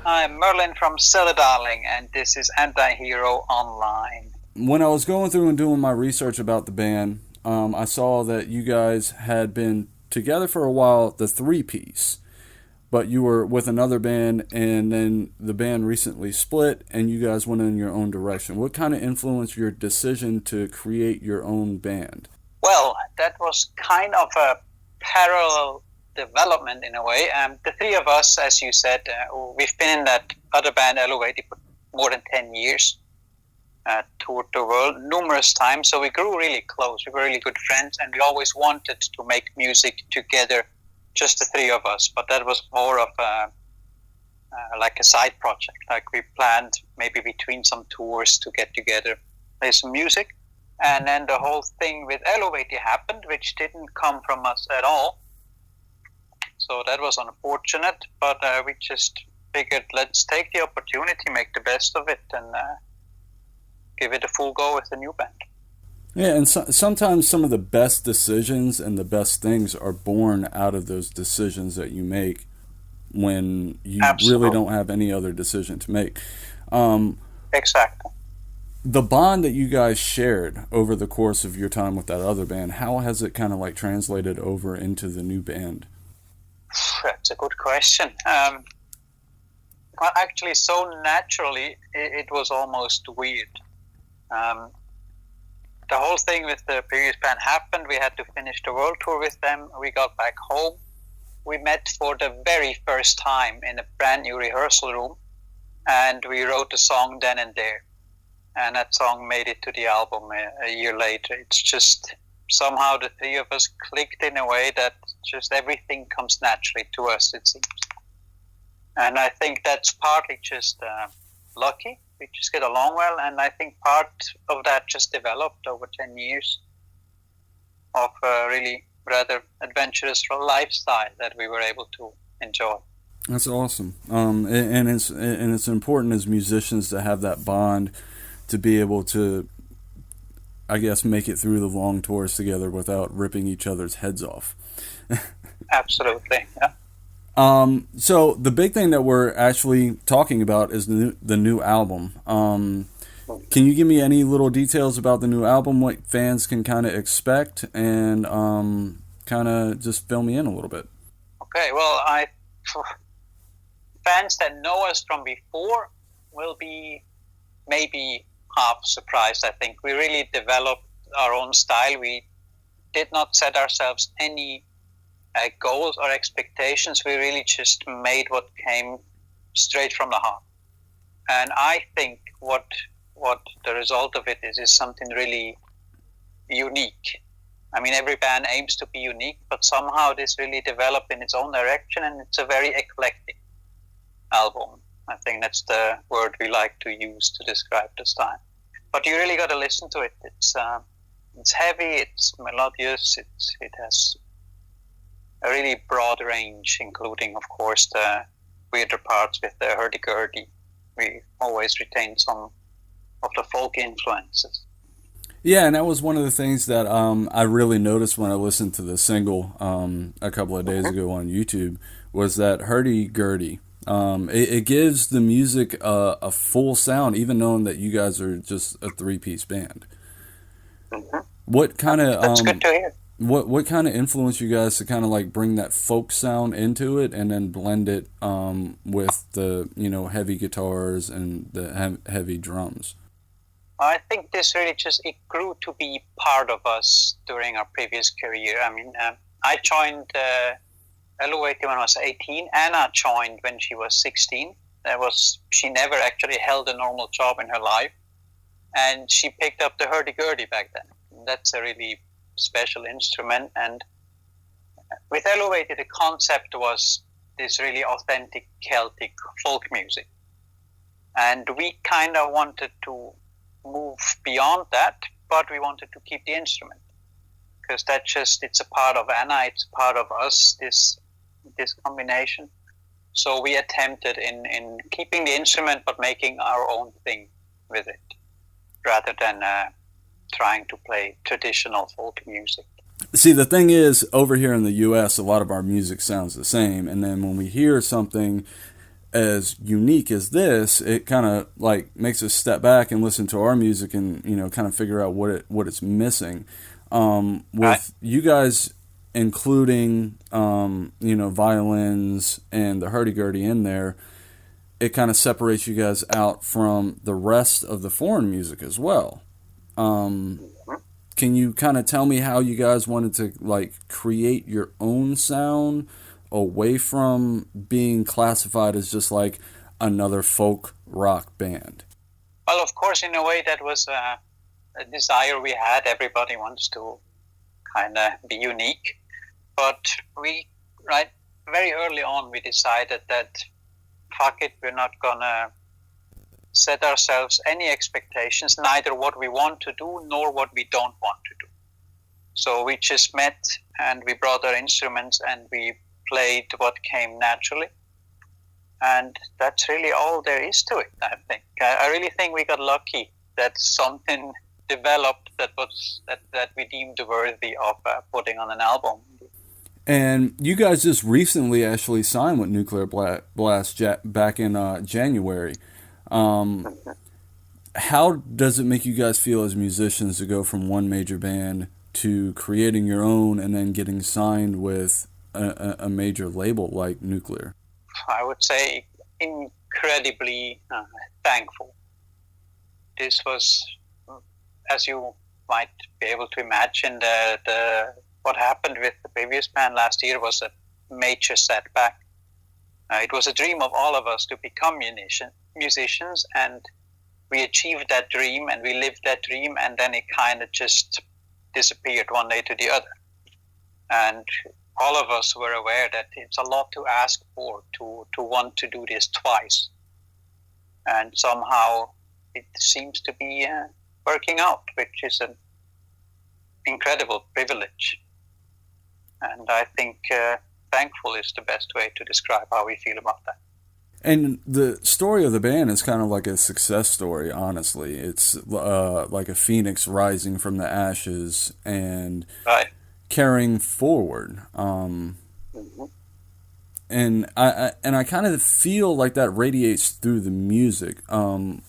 I'm Merlin from Cellar Darling, and this is Antihero Online. When I was going through and doing my research about the band, I saw that you guys had been together for a while, the three piece, but you were with another band, and then the band recently split, and you guys went in your own direction. What kind of influenced your decision to create your own band? Well, that was kind of a parallel development in a way. The three of us, as you said, we've been in that other band, Eluveitie, for more than 10 years. Toured the world numerous times, so we grew really close. We were really good friends, and we always wanted to make music together, just the three of us. But that was more of like a side project. Like we planned maybe between some tours to get together, play some music, and then the whole thing with Eluveitie happened, which didn't come from us at all. So that was unfortunate, but we just figured, let's take the opportunity, make the best of it, and give it a full go with the new band. Yeah, and sometimes some of the best decisions and the best things are born out of those decisions that you make when you Absolutely. really don't have any other decision to make. Exactly. The bond that you guys shared over the course of your time with that other band, how has it kind of like translated over into the new band? That's a good question. Well, actually, so naturally, it was almost weird. The whole thing with the previous band happened. We had to finish the world tour with them. We got back home. We met for the very first time in a brand new rehearsal room, and we wrote a song then and there. And that song made it to the album a year later. It's just somehow the three of us clicked in a way that just everything comes naturally to us, it seems. And I think that's partly just lucky. We just get along well, and I think part of that just developed over 10 years of a really rather adventurous lifestyle that we were able to enjoy. That's awesome. And it's important as musicians to have that bond, to be able to, I guess, make it through the long tours together without ripping each other's heads off. Absolutely, yeah. So the big thing that we're actually talking about is the new album. Can you give me any little details about the new album, what fans can kind of expect, and kind of just fill me in a little bit? Okay, well, fans that know us from before will be maybe half surprised, I think. We really developed our own style. We did not set ourselves any goals or expectations. We really just made what came straight from the heart. And I think what the result of it is something really unique. I mean, every band aims to be unique, but somehow this really developed in its own direction, and it's a very eclectic album. I think that's the word we like to use to describe the style. But you really got to listen to it. It's heavy, it's melodious, it has a really broad range, including, of course, the weirder parts with the hurdy-gurdy. We always retain some of the folk influences. Yeah, and that was one of the things that I really noticed when I listened to the single a couple of days ago on YouTube, was that hurdy-gurdy. It gives the music a full sound, even knowing that you guys are just a three-piece band. Mm-hmm. What kind of That's good to hear. What kind of influenced you guys to kind of like bring that folk sound into it, and then blend it with the heavy guitars and the heavy drums? I think this really it grew to be part of us during our previous career. I mean, I joined Eluveitie when I was 18. Anna joined when she was 16. She never actually held a normal job in her life, and she picked up the hurdy-gurdy back then. That's a really special instrument, and with Eluveitie the concept was this really authentic Celtic folk music, and we kind of wanted to move beyond that, but we wanted to keep the instrument, because it's a part of Anna, it's a part of us, this combination. So we attempted in keeping the instrument but making our own thing with it, rather than trying to play traditional folk music. See, the thing is, over here in the U.S., a lot of our music sounds the same, and then when we hear something as unique as this, it kind of like makes us step back and listen to our music and kind of figure out what it's missing. With you guys including violins and the hurdy-gurdy in there, it kind of separates you guys out from the rest of the foreign music as well. Can you kind of tell me how you guys wanted to like create your own sound away from being classified as just like another folk rock band? Well, of course, in a way, that was a desire we had. Everybody wants to kind of be unique. But very early on, we decided that, fuck it, we're not going to set ourselves any expectations, neither what we want to do nor what we don't want to do. So we just met and we brought our instruments and we played what came naturally. And that's really all there is to it, I think. I really think we got lucky that something developed that we deemed worthy of putting on an album. And you guys just recently actually signed with Nuclear Blast back in January. How does it make you guys feel as musicians to go from one major band to creating your own and then getting signed with a major label like Nuclear? I would say incredibly thankful. This was, as you might be able to imagine, what happened with the previous band last year was a major setback. It was a dream of all of us to become musicians, and we achieved that dream and we lived that dream, and then it kind of just disappeared one day to the other. And all of us were aware that it's a lot to ask for to want to do this twice. And somehow it seems to be working out, which is an incredible privilege. And I think thankful is the best way to describe how we feel about that. And the story of the band is kind of like a success story, honestly. It's like a phoenix rising from the ashes and carrying forward. And I kind of feel like that radiates through the music. When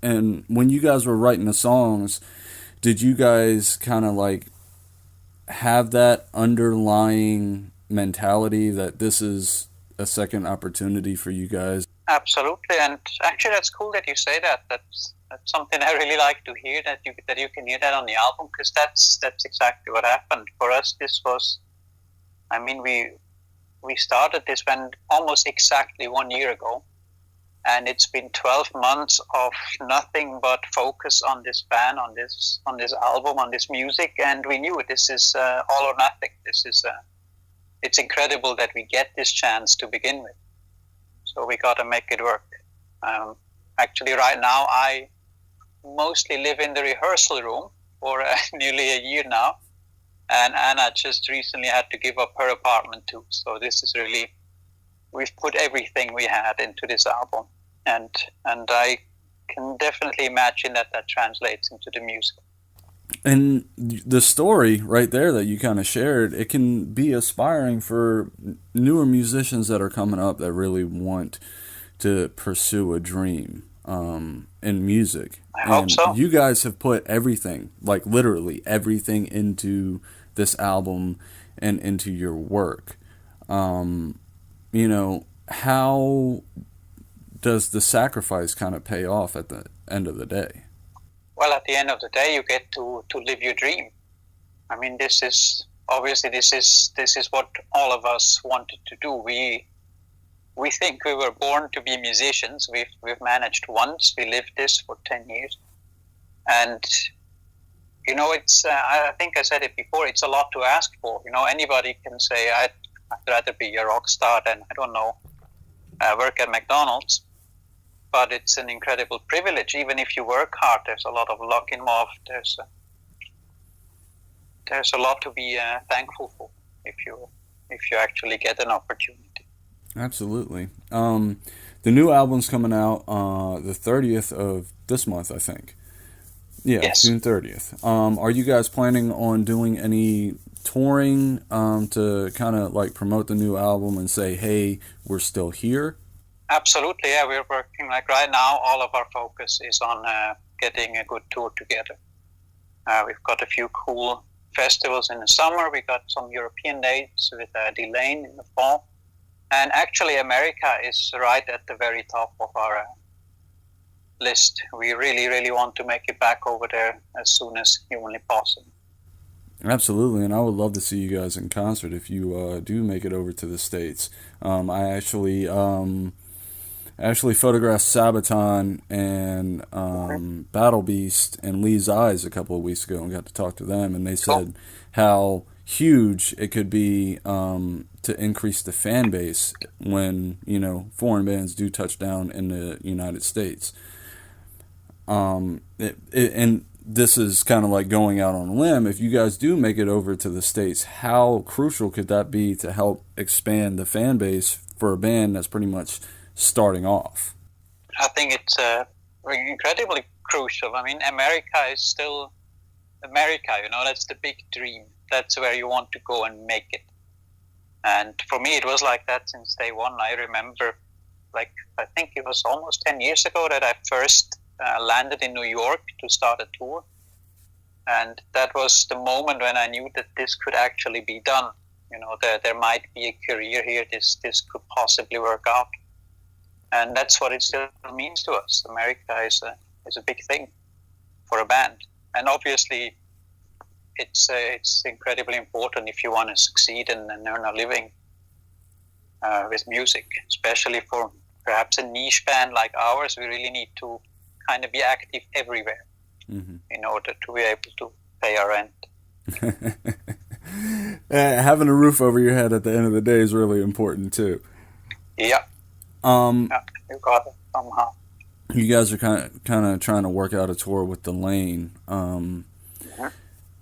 you guys were writing the songs, did you guys kind of like have that underlying mentality that this is a second opportunity for you guys? Absolutely, and actually that's cool that you say that. That's something I really like to hear, that you can hear that on the album, because that's exactly what happened for us. This was, I mean, we started this band almost exactly 1 year ago, and it's been 12 months of nothing but focus on this band, on this album, on this music, and we knew this is all or nothing. This is it's incredible that we get this chance to begin with. So we got to make it work. Actually, right now, I mostly live in the rehearsal room for nearly a year now. And Anna just recently had to give up her apartment too. So this is really, we've put everything we had into this album. And I can definitely imagine that translates into the music. And the story right there that you kind of shared, it can be aspiring for newer musicians that are coming up that really want to pursue a dream in music. I hope so. You guys have put everything, like literally everything, into this album and into your work. How does the sacrifice kind of pay off at the end of the day? Well, at the end of the day, you get to live your dream. I mean, this is what all of us wanted to do. We think we were born to be musicians. We've managed once. We lived this for 10 years, and it's. I think I said it before. It's a lot to ask for. Anybody can say, I'd rather be a rock star than, I don't know, work at McDonald's. But it's an incredible privilege. Even if you work hard, there's a lot of luck involved. There's a lot to be thankful for if you actually get an opportunity. Absolutely. The new album's coming out the 30th of this month, I think. Yeah, Yes. June 30th. Are you guys planning on doing any touring to kind of like promote the new album and say, hey, we're still here? Absolutely, yeah. We're working like right now. All of our focus is on getting a good tour together. We've got a few cool festivals in the summer. We got some European dates with Delane in the fall, and actually America is right at the very top of our list. We really, really want to make it back over there as soon as humanly possible. Absolutely, and I would love to see you guys in concert if you do make it over to the States. I actually photographed Sabaton and Battle Beast and Lee's Eyes a couple of weeks ago and got to talk to them, and they said how huge it could be to increase the fan base when foreign bands do touch down in the United States. And this is kind of like going out on a limb. If you guys do make it over to the States, how crucial could that be to help expand the fan base for a band that's pretty much starting off? I think it's incredibly crucial. I mean, America is still America, that's the big dream. That's where you want to go and make it. And for me, it was like that since day one. I remember, I think it was almost 10 years ago that I first landed in New York to start a tour. And that was the moment when I knew that this could actually be done. There might be a career here. This could possibly work out. And that's what it still means to us. America is a big thing for a band. And obviously, it's incredibly important if you want to succeed and earn a living with music, especially for perhaps a niche band like ours. We really need to kind of be active everywhere in order to be able to pay our rent. Having a roof over your head at the end of the day is really important too. Yeah. Yeah, you got it somehow. You guys are kind of trying to work out a tour with Delane.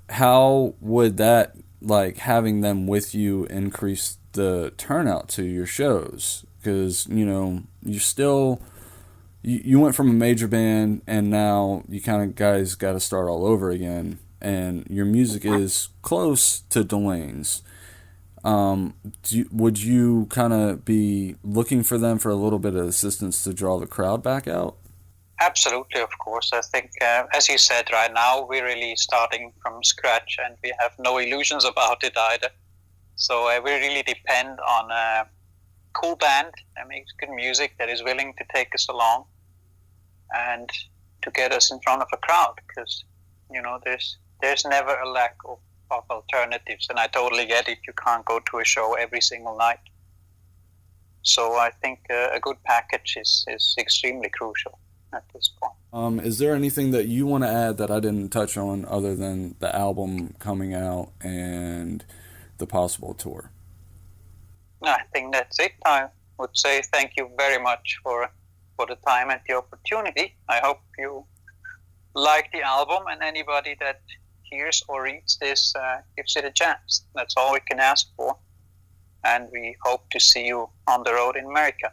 How would that, having them with you, increase the turnout to your shows? Because you went from a major band and now you kind of guys got to start all over again, and your music is close to Delane's. Would you kind of be looking for them for a little bit of assistance to draw the crowd back out? Absolutely, of course. I think, as you said, right now we're really starting from scratch and we have no illusions about it either. So we really depend on a cool band that makes good music, that is willing to take us along and to get us in front of a crowd, because, there's never a lack of alternatives, and I totally get it. You can't go to a show every single night. So I think a good package is extremely crucial at this point. Is there anything that you want to add that I didn't touch on other than the album coming out and the possible tour? I think that's it. I would say thank you very much for the time and the opportunity. I hope you like the album, and anybody that hears or reads this gives it a chance. That's all we can ask for. And we hope to see you on the road in America.